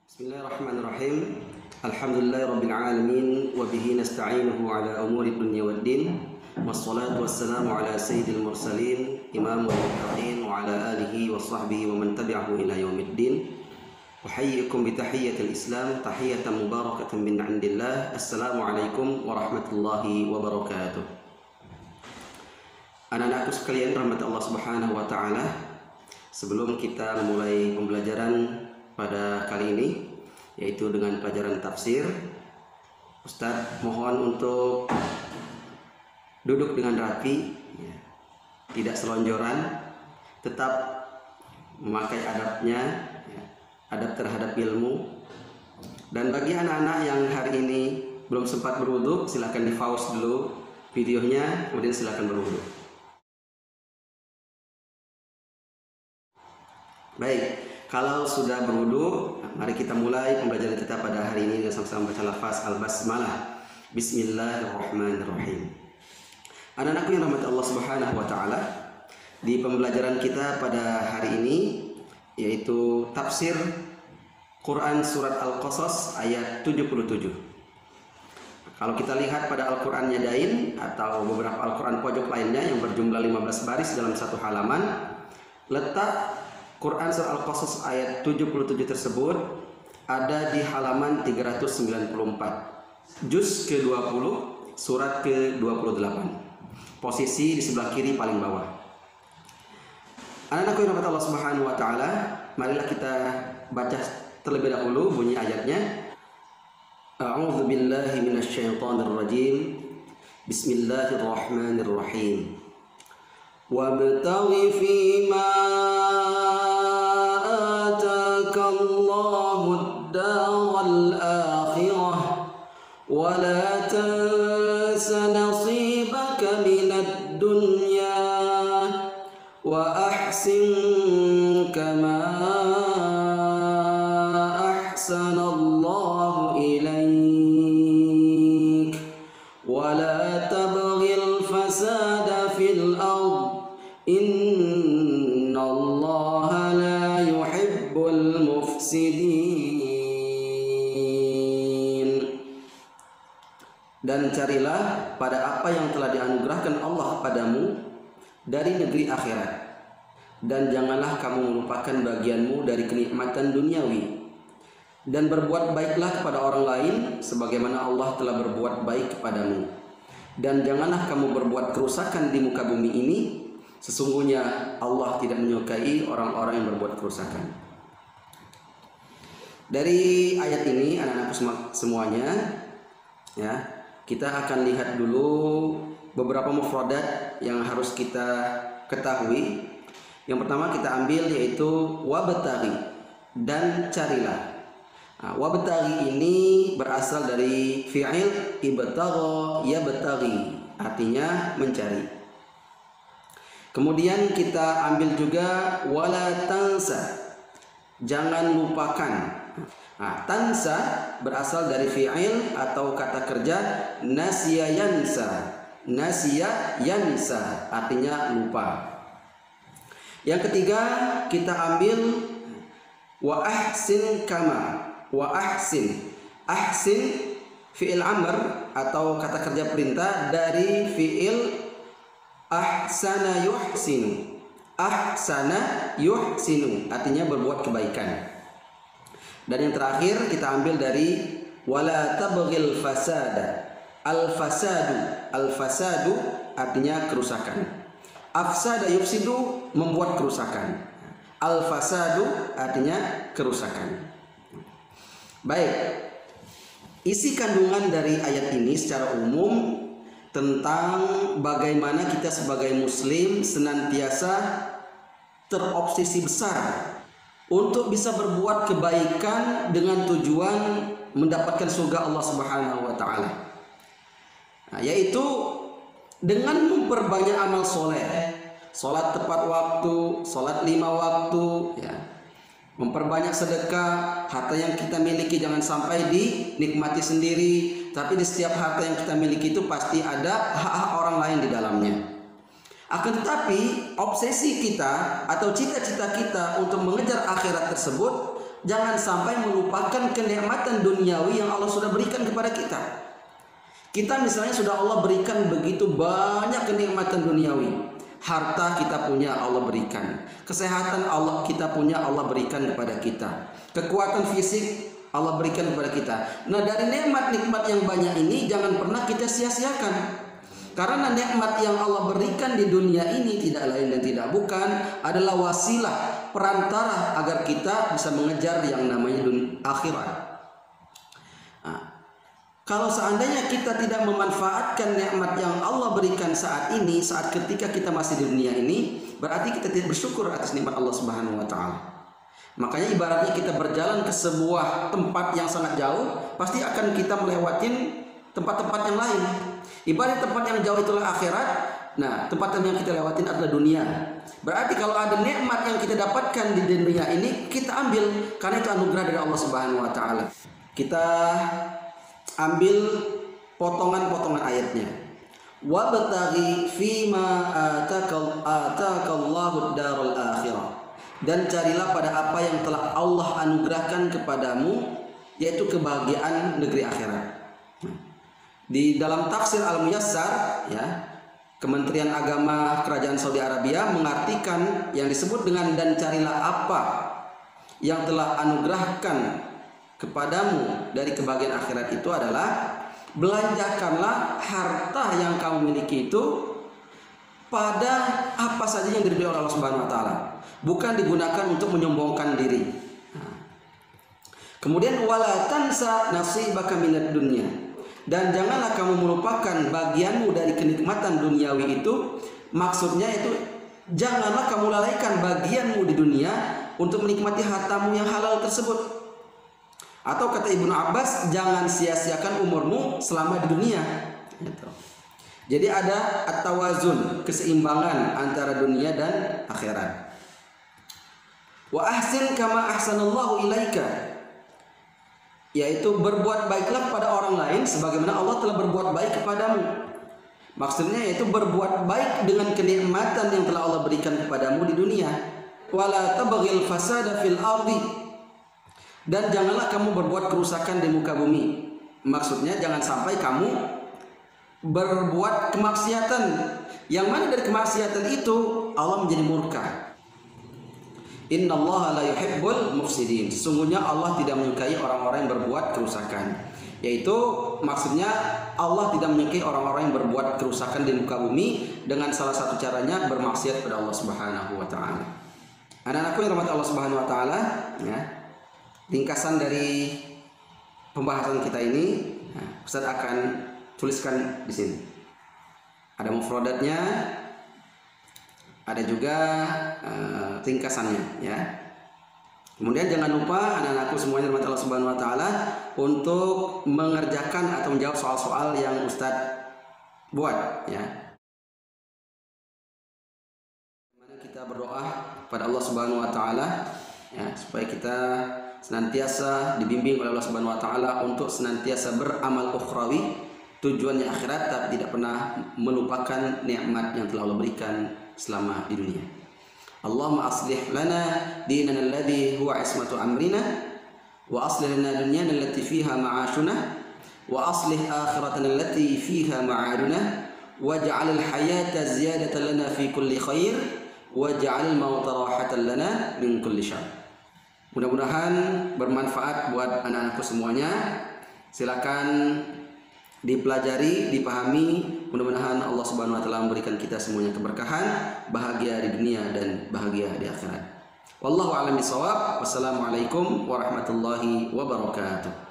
Bismillahirrahmanirrahim. Alhamdulillahirabbil alamin wa bihi nasta'inuhu ala umuri dunya waddin. Wassalatu wassalamu ala sayyidil mursalin imamul muttaqin wa ala alihi wa sahbihi wa man tabi'ahu ila yaumiddin. Uhayyikum bi tahiyyatil Islam, tahiyatan mubarakatan min 'indillah. Assalamualaikum warahmatullahi wabarakatuh. Anak-anakku sekalian, rahmat Allah Subhanahu wa taala. Sebelum kita memulai pembelajaran pada kali ini, yaitu dengan pelajaran tafsir, Ustadz mohon untuk duduk dengan rapi, tidak selonjoran, tetap memakai adabnya, adab terhadap ilmu. Dan bagi anak-anak yang hari ini belum sempat berwudu, silakan di pause dulu videonya, kemudian silakan berwudu. Baik, kalau sudah berwudu, mari kita mulai pembelajaran kita pada hari ini dengan sama-sama baca lafaz al-basmalah. Bismillahirrahmanirrahim. Anak-anakku yang rahmat Allah Subhanahu wa taala, di pembelajaran kita pada hari ini yaitu tafsir Quran surat Al-Qasas ayat 77. Kalau kita lihat pada Al-Qur'an Yadain atau beberapa Al-Qur'an pojok lainnya yang berjumlah 15 baris dalam satu halaman, letak Quran surah Al-Qasas ayat 77 tersebut ada di halaman 394, juz ke-20, surat ke-28. Posisi di sebelah kiri paling bawah. Anak-anakku yang rahmat Allah Subhanahu wa taala, marilah kita baca terlebih dahulu bunyi ayatnya. A'udzu billahi minasyaitonir rajim. Bismillahirrahmanirrahim. Wabtaghi fima ولا تنس نصيبك من الدنيا وأحسن كما أحسن الله إليك ولا تبغ الفساد في الأرض إن الله لا يحب المفسدين. Dan carilah pada apa yang telah dianugerahkan Allah padamu dari negeri akhirat, dan janganlah kamu melupakan bagianmu dari kenikmatan duniawi, dan berbuat baiklah kepada orang lain sebagaimana Allah telah berbuat baik kepadamu, dan janganlah kamu berbuat kerusakan di muka bumi ini, sesungguhnya Allah tidak menyukai orang-orang yang berbuat kerusakan. Dari ayat ini anak-anakku semuanya, ya, kita akan lihat dulu beberapa mufradat yang harus kita ketahui. Yang pertama kita ambil yaitu wabtaghi, dan carilah. Nah, wabtaghi ini berasal dari fi'il ibtagha yabtaghi, artinya mencari. Kemudian kita ambil juga wala tansa, jangan lupakan. Nah, tansa berasal dari fi'il atau kata kerja nasiya yansa. Nasiya yansa artinya lupa. Yang ketiga kita ambil wa ahsin kama. Wa ahsin. Ahsin fi'il amr atau kata kerja perintah dari fi'il ahsana yuhsinu. Ahsana yuhsinu artinya berbuat kebaikan. Dan yang terakhir kita ambil dari wala tabghil fasada. Al-fasadu artinya kerusakan. Afsada yufsidu membuat kerusakan. Al-fasadu artinya kerusakan. Baik. Isi kandungan dari ayat ini secara umum tentang bagaimana kita sebagai muslim senantiasa terobsesi besar untuk bisa berbuat kebaikan dengan tujuan mendapatkan surga Allah Subhanahu wa taala. Nah, yaitu dengan memperbanyak amal soleh, salat tepat waktu, salat 5 waktu, ya. Memperbanyak sedekah, harta yang kita miliki jangan sampai dinikmati sendiri, tapi di setiap harta yang kita miliki itu pasti ada hak-hak orang lain di dalamnya. Akan tetapi obsesi kita atau cita-cita kita untuk mengejar akhirat tersebut jangan sampai melupakan kenikmatan duniawi yang Allah sudah berikan kepada kita. Kita misalnya sudah Allah berikan begitu banyak kenikmatan duniawi. Harta kita punya, Allah berikan. Kesehatan kita punya, Allah berikan kepada kita. Kekuatan fisik Allah berikan kepada kita. Nah, dari nikmat-nikmat yang banyak ini jangan pernah kita sia-siakan. Karena nikmat yang Allah berikan di dunia ini tidak lain dan tidak bukan adalah wasilah, perantara agar kita bisa mengejar yang namanya akhirat. Kalau seandainya kita tidak memanfaatkan nikmat yang Allah berikan saat ini, saat ketika kita masih di dunia ini, berarti kita tidak bersyukur atas nikmat Allah Subhanahu wa taala. Makanya ibaratnya kita berjalan ke sebuah tempat yang sangat jauh, pasti akan kita melewatin tempat-tempat yang lain. Ibarat tempat yang jauh itulah akhirat. Nah, tempat yang kita lewatin adalah dunia. Berarti kalau ada nikmat yang kita dapatkan di dunia ini, kita ambil karena itu anugerah dari Allah Subhanahu wa taala. Kita ambil potongan-potongan ayatnya. Wabtaghi fima atakallahu ad-darul akhirah. Dan carilah pada apa yang telah Allah anugerahkan kepadamu, yaitu kebahagiaan negeri akhirat. Di dalam tafsir Al-Muyassar, ya, Kementerian Agama Kerajaan Saudi Arabia mengartikan yang disebut dengan dan carilah apa yang telah anugerahkan kepadamu dari kebahagiaan akhirat itu adalah belanjakanlah harta yang kamu miliki itu pada apa saja yang diberi oleh Allah Subhanahu wa taala, bukan digunakan untuk menyombongkan diri. Kemudian wala tansa nasibaka minad dunya, dan janganlah kamu melupakan bagianmu dari kenikmatan duniawi itu. Maksudnya itu janganlah kamu lalaikan bagianmu di dunia untuk menikmati hartamu yang halal tersebut. Atau kata Ibnu Abbas, jangan sia-siakan umurmu selama di dunia. Jadi ada at-tawazun, keseimbangan antara dunia dan akhirat. Wa ahsin kama ahsanallahu ilaika, yaitu berbuat baiklah kepada orang lain sebagaimana Allah telah berbuat baik kepadamu. Maksudnya yaitu berbuat baik dengan kenikmatan yang telah Allah berikan kepadamu di dunia. Wala tabghil fasada fil ardi, dan janganlah kamu berbuat kerusakan di muka bumi. Maksudnya jangan sampai kamu berbuat kemaksiatan, yang mana dari kemaksiatan itu Allah menjadi murka. Innallaha la yuhibbul mufsidin. Sesungguhnya Allah tidak menyukai orang-orang yang berbuat kerusakan. Yaitu maksudnya Allah tidak menyukai orang-orang yang berbuat kerusakan di muka bumi dengan salah satu caranya bermaksiat pada Allah Subhanahu wa taala. Anak-anakku yang rahmat Allah Subhanahu wa taala, ya. Ringkasan dari pembahasan kita ini, Ustaz akan tuliskan di sini. Ada mufradatnya, ada juga ringkasannya, ya. Kemudian jangan lupa anak-anakku semuanya rahmat Allah Subhanahu wa taala untuk mengerjakan atau menjawab soal-soal yang Ustaz buat, ya. Mana kita berdoa pada Allah Subhanahu wa taala, ya, supaya kita senantiasa dibimbing oleh Allah Subhanahu wa taala untuk senantiasa beramal ukhrawi, tujuannya akhirat, tapi tidak pernah melupakan nikmat yang telah Allah berikan selama di dunia. Allahumma aslih lana dinana alladhi huwa ismatu amrina, wa aslih lana dunyana allati fiha ma'ashuna, wa aslih akhiratana allati fiha ma'aduna, waj'al al-hayata ziyadatan lana fi kulli khair, waj'al al-mauta rahatan lana min kulli syarr. Mudah-mudahan bermanfaat buat anak-anakku semuanya. Silakan dipelajari, dipahami. Mudah-mudahan Allah Subhanahu wa taala memberikan kita semuanya keberkahan, bahagia di dunia dan bahagia di akhirat. Wallahu a'lam bishawab. Wassalamualaikum warahmatullahi wabarakatuh.